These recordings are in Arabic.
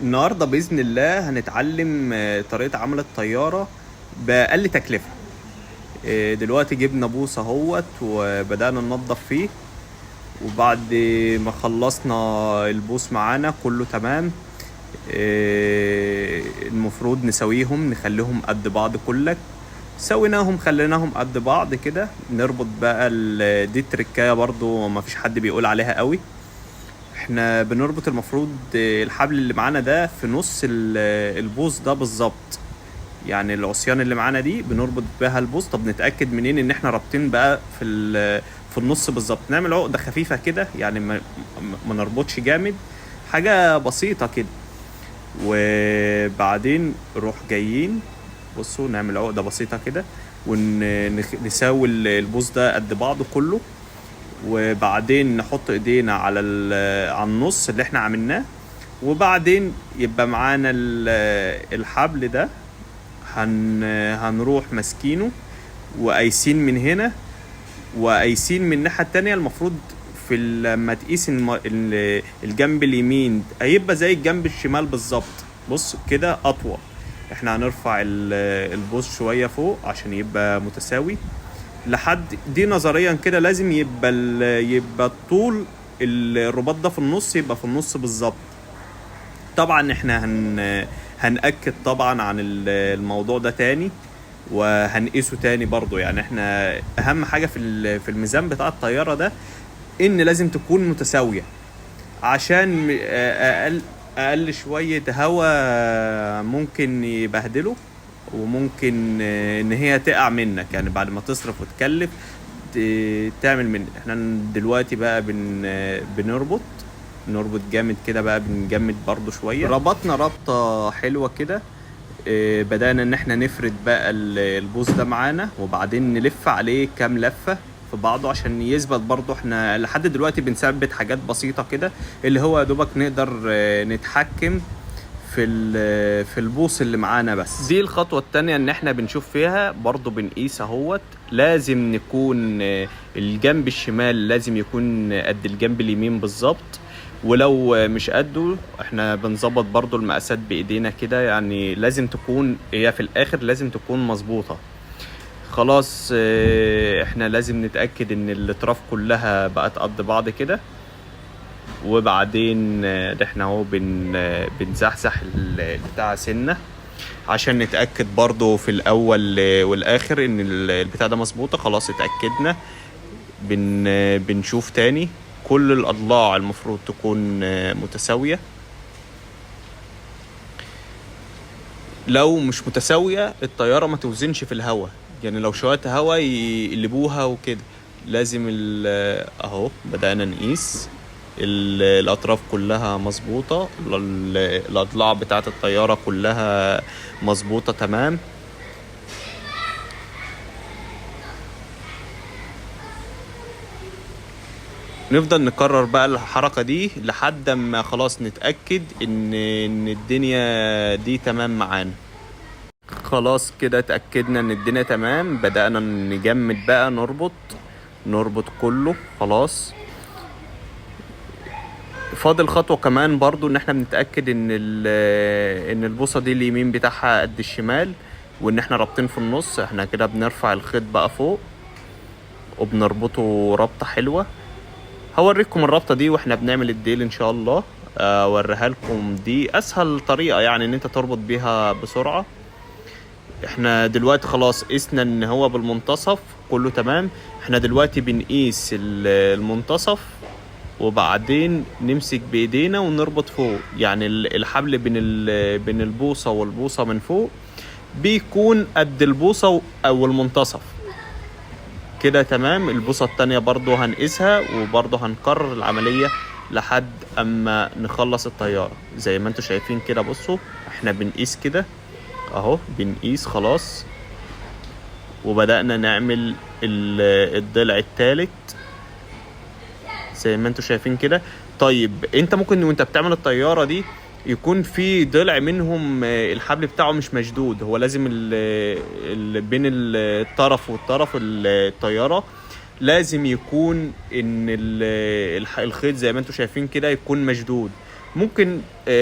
النهارده باذن الله هنتعلم طريقه عمل الطياره باقل تكلفه. دلوقتي جبنا بوصه اهوت وبدانا ننظف فيه. وبعد ما خلصنا البوص معانا كله تمام. المفروض نسويهم نخليهم قد بعض كلك. سويناهم خليناهم قد بعض كده. نربط بقى دي التركايه برضو ما فيش حد بيقول عليها قوي. احنا بنربط المفروض الحبل اللي معانا ده في نص البوص ده بالظبط. يعني العصيان اللي معانا دي بنربط بها البوص. طب نتأكد منين ان احنا رابطين بقى في النص بالظبط؟ نعمل عقدة خفيفة كده، يعني ما نربطش جامد، حاجة بسيطة كده. وبعدين نروح جايين، بصوا نعمل عقدة بسيطة كده ونساوي البوص ده قد بعضه كله. وبعدين نحط ايدينا على النص اللي احنا عملناه. وبعدين يبقى معانا الحبل ده. هنروح ماسكينه وقايسين من هنا وقايسين من الناحية التانية. المفروض لما تقيس الجنب اليمين هيبقى زي الجنب الشمال بالظبط. بص كده اطول. احنا هنرفع البوز شوية فوق عشان يبقى متساوي لحد دي. نظريا كده لازم يبقى الطول الرباط ده في النص يبقى في النص بالظبط. طبعا احنا هنأكد طبعا عن الموضوع ده تاني وهنقيسه تاني برضو. يعني احنا اهم حاجة في الميزان بتاع الطيارة ده ان لازم تكون متساوية، عشان اقل شوية هوا ممكن يبهدله وممكن ان هي تقع منك، يعني بعد ما تصرف وتكلف تعمل من. احنا دلوقتي بقى نربط جامد كده بقى، بنجمد برضو شوية. ربطنا ربطة حلوة كده. بدأنا ان احنا نفرد بقى البوز ده معانا وبعدين نلف عليه كام لفة في بعضه عشان يثبت. برضو احنا لحد دلوقتي بنثبت حاجات بسيطة كده، اللي هو يا دوبك نقدر نتحكم في البوص اللي معانا. بس دي الخطوة التانية ان احنا بنشوف فيها برضو بنقيس اهوت. لازم نكون الجنب الشمال لازم يكون قد الجنب اليمين بالظبط، ولو مش قده احنا بنظبط برضو المقاسات بايدينا كده. يعني لازم تكون هي في الاخر لازم تكون مظبوطة. خلاص احنا لازم نتأكد ان الاطراف كلها بقت قد بعض كده. وبعدين احنا اهو بنزحزح البتاع سنة عشان نتأكد برضو في الاول والاخر ان البتاع ده مظبوطة. خلاص اتأكدنا. بنشوف تاني كل الاضلاع المفروض تكون متساوية. لو مش متساوية الطيارة ما توزنش في الهواء، يعني لو شوية هواء يقلبوها وكده. لازم اهو بدأنا نقيس الاطراف كلها مظبوطة، الاضلاع بتاعة الطيارة كلها مظبوطة تمام. نفضل نكرر بقى الحركة دي لحد ما خلاص نتأكد ان الدنيا دي تمام معانا. خلاص كده اتأكدنا ان الدنيا تمام. بدأنا نجمد بقى نربط كله خلاص. فاضل خطوة كمان برضو ان احنا بنتأكد ان البوصة دي اليمين بتاعها قد الشمال وان احنا رابطين في النص. احنا كده بنرفع الخيط بقى فوق وبنربطه ربطة حلوة. هوريكم الربطة دي واحنا بنعمل الديل ان شاء الله. اوريها لكم. دي اسهل طريقة يعني ان انت تربط بيها بسرعة. احنا دلوقتي خلاص قسنا ان هو بالمنتصف كله تمام. احنا دلوقتي بنقيس المنتصف وبعدين نمسك بايدينا ونربط فوق. يعني الحبل بين البوصة والبوصة من فوق بيكون قد البوصة او المنتصف كده تمام. البوصة التانية برضو هنقيسها وبرضو هنكرر العملية لحد اما نخلص الطيارة. زي ما انتوا شايفين كده بصوا احنا بنقيس كده اهو. بنقيس خلاص وبدأنا نعمل الضلع الثالث زي ما انتوا شايفين كده. طيب انت ممكن وانت بتعمل الطيارة دي يكون في ضلع منهم الحبل بتاعه مش مشدود. هو لازم بين الطرف والطرف الطيارة لازم يكون ان الخيط زي ما انتوا شايفين كده يكون مشدود. ممكن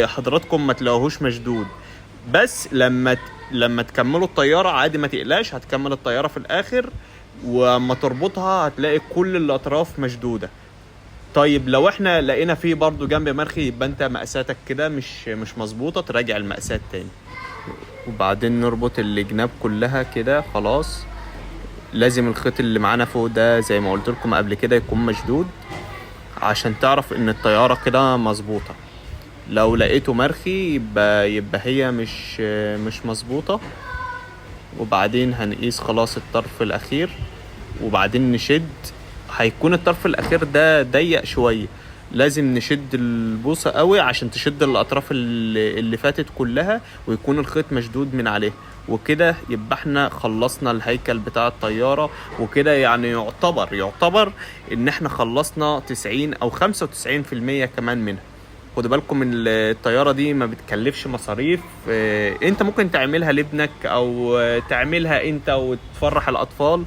حضراتكم ما تلاقوهوش مشدود، بس لما تكملوا الطيارة عادي ما تقلقش، هتكمل الطيارة في الاخر، واما تربطها هتلاقي كل الاطراف مشدودة. طيب لو احنا لقينا فيه برضو جنب مرخي، يبقى انت مقاساتك كده مش مظبوطة، تراجع المقاسات تاني. وبعدين نربط الجناب كلها كده خلاص. لازم الخيط اللي معانا فوق ده زي ما قلت لكم قبل كده يكون مشدود، عشان تعرف ان الطيارة كده مظبوطة. لو لقيته مرخي يبقى هي مش مظبوطة. وبعدين هنقيس خلاص الطرف الاخير، وبعدين نشد. هيكون الطرف الاخير ده ضيق شوية، لازم نشد البوصة قوي عشان تشد الاطراف اللي فاتت كلها، ويكون الخيط مشدود من عليه. وكده يبقى احنا خلصنا الهيكل بتاع الطيارة. وكده يعني يعتبر ان احنا خلصنا 90 او 95% كمان منها. خدوا بالكم ان الطيارة دي ما بتكلفش مصاريف. انت ممكن تعملها لابنك او تعملها انت وتفرح الاطفال.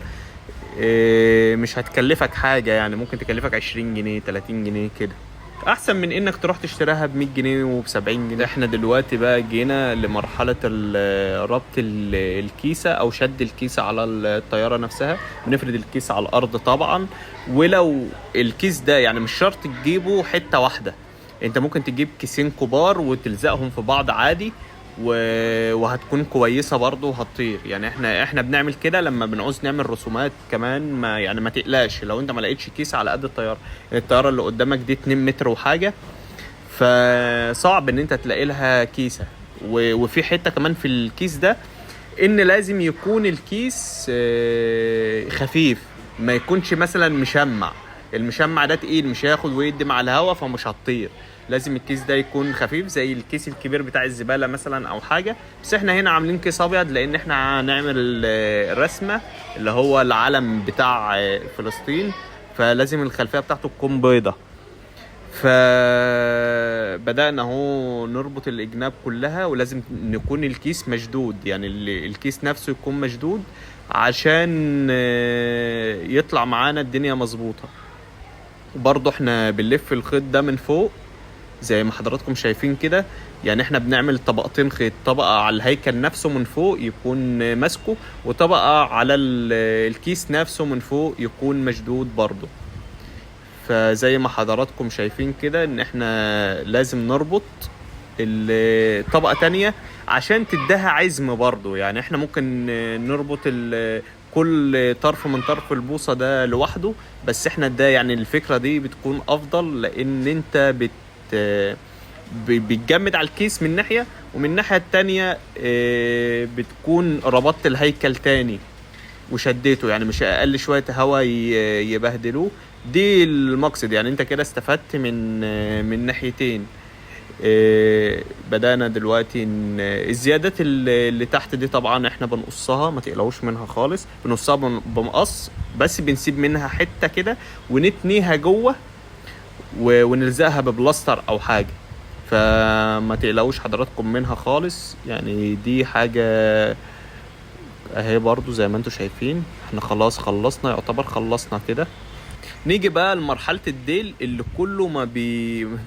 مش هتكلفك حاجة، يعني ممكن تكلفك 20 جنيه 30 جنيه كده، احسن من انك تروح تشتريها ب 100 جنيه وب 70 جنيه. احنا دلوقتي بقى جينا لمرحلة ربط الكيسة او شد الكيسة على الطيارة نفسها. بنفرد الكيس على الارض طبعا. ولو الكيس ده يعني مش شرط تجيبه حتة واحدة، انت ممكن تجيب كيسين كبار وتلزقهم في بعض عادي، وهتكون كويسة برضو وهتطير. يعني احنا بنعمل كده لما بنعوز نعمل رسومات كمان. ما تقلقش لو انت ما لقيتش كيس على قد الطيارة اللي قدامك دي 2 متر وحاجة، فصعب ان انت تلاقي لها كيسة. وفي حتة كمان في الكيس ده، ان لازم يكون الكيس خفيف، ما يكونش مثلا مشمع. المشمع ده تقيل، مش هياخد ويدي مع الهواء فمش هتطير. لازم الكيس ده يكون خفيف زي الكيس الكبير بتاع الزبالة مثلا او حاجة. بس احنا هنا عاملين كيس ابيض لان احنا هنعمل الرسمة اللي هو العلم بتاع فلسطين، فلازم الخلفية بتاعته تكون بيضة. فبدأنا اهو نربط الجناب كلها، ولازم نكون الكيس مشدود، يعني الكيس نفسه يكون مشدود عشان يطلع معانا الدنيا مظبوطة. برضو احنا بنلف الخيط ده من فوق زي ما حضراتكم شايفين كده. يعني احنا بنعمل طبقتين خيط، طبقة على الهيكل نفسه من فوق يكون ماسكه، وطبقة على الكيس نفسه من فوق يكون مشدود برضو. فزي ما حضراتكم شايفين كده ان احنا لازم نربط الطبقة تانية عشان تديها عزم برضو. يعني احنا ممكن نربط كل طرف من طرف البوصة ده لوحده، بس احنا ده يعني الفكرة دي بتكون افضل، لان انت بتجمد على الكيس من ناحية، ومن الناحية التانية بتكون ربطت الهيكل تاني وشديته، يعني مش اقل شوية هوا يبهدلوه. دي المقصد، يعني انت كده استفدت من ناحيتين. بدأنا دلوقتي ان الزيادات اللي تحت دي طبعا احنا بنقصها، ما تقلقوش منها خالص. بنقصها بمقص، بس بنسيب منها حتة كده ونتنيها جوه ونلزقها ببلاستر او حاجة. فما تقلقوش حضراتكم منها خالص. يعني دي حاجة اهي برضو زي ما انتوا شايفين. احنا خلاص خلصنا، خلصنا كده. نيجي بقى لمرحلة الديل اللي كله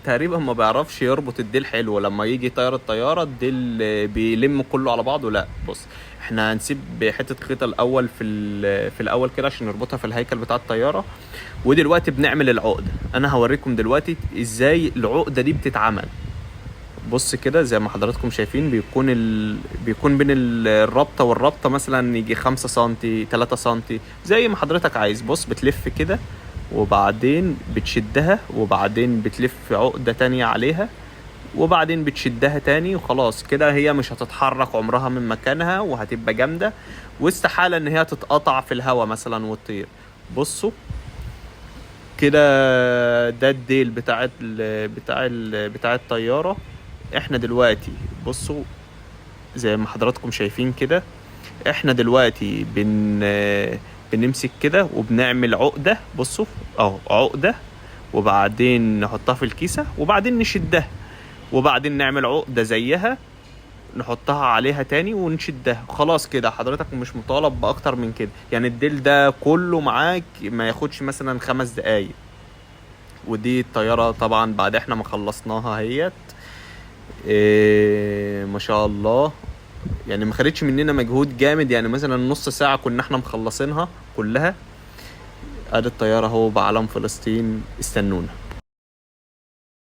تقريبا ما بيعرفش يربط الديل حلو. لما يجي طيار الطيارة الديل بيلم كله على بعضه. لا بص، احنا هنسيب حتة خيط الاول في الاول كده عشان نربطها في الهيكل بتاع الطيارة. ودلوقتي بنعمل العقدة. انا هوريكم دلوقتي ازاي العقدة دي بتتعمل. بص كده زي ما حضراتكم شايفين، بيكون بين الرابطة والرابطة مثلا يجي 5 سنتي 3 سنتي زي ما حضرتك عايز. بص بتلف كده، وبعدين بتشدها، وبعدين بتلف عقدة تانية عليها، وبعدين بتشدها تاني، وخلاص كده هي مش هتتحرك عمرها من مكانها، وهتبقى جامدة. واستحالة ان هي تتقطع في الهواء مثلا وتطير. بصوا كده، ده الديل بتاع الطيارة. احنا دلوقتي بصوا زي ما حضراتكم شايفين كده، احنا دلوقتي بنمسك كده وبنعمل عقدة. بصوا اهو عقدة، وبعدين نحطها في الكيسة، وبعدين نشدها، وبعدين نعمل عقدة زيها نحطها عليها تاني ونشدها. خلاص كده حضرتك مش مطالب باكتر من كده. يعني الديل ده كله معاك ما ياخدش مثلا 5 دقايق. ودي الطيارة طبعا بعد احنا ما خلصناها هيت. ما شاء الله، يعني ما خدتش مننا مجهود جامد، يعني مثلا نص ساعة كنا احنا مخلصينها كلها. ادي الطيارة اهو بعلم فلسطين، استنونا.